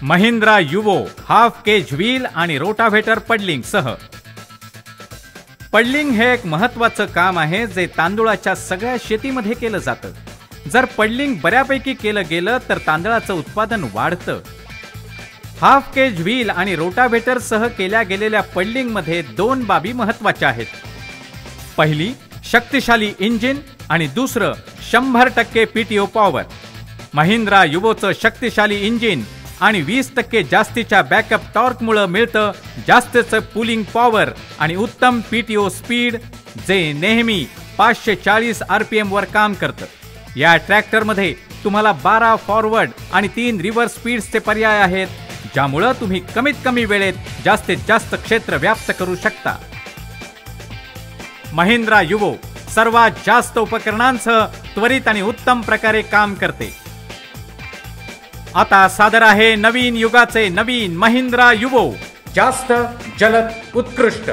Mahindra Yuvo half Kaij wheel आणि rotavator puddling सह। Puddling हे एक महत्त्वाचं काम आहे जे तांदूळाच्या सगळ्या शेतीमध्ये केलं जातं। जर पडलिंग बऱ्यापैकी केलं गेलं तर तांदळाचं उत्पादन वाढतं। हाफ केज व्हील आणि रोटाव्हेटर सह केल्या गेलेल्या पडलिंग मध्ये दोन बाबी महत्त्वाच्या आहेत। पहिली शक्तिशाली इंजिन आणि दुसरं 100% पीटीओ पॉवर। महिंद्रा युवोचं शक्तिशाली इंजिन आणि 20% जास्तीच्या बॅकअप टॉर्कमुळे मिळतं जास्तीचं पुलिंग पॉवर आणि उत्तम पीटीओ स्पीड जे नेहमी 540 RPM वर काम करतं। या ट्रॅक्टरमध्ये तुम्हाला 12 फॉरवर्ड आणि 3 रिव्हर्स स्पीड्सचे पर्याय आहेत, ज्यामुळे तुम्ही कमीत कमी वेळेत जास्तीत जास्त क्षेत्र व्याप्त करू शकता। महिंद्रा युवो सर्वात जास्त उपकरणांसह त्वरित आणि उत्तम प्रकारे काम करते। आता सादर आहे नवीन युगाचे नवीन महिंद्रा युवो, जास्त जलद उत्कृष्ट।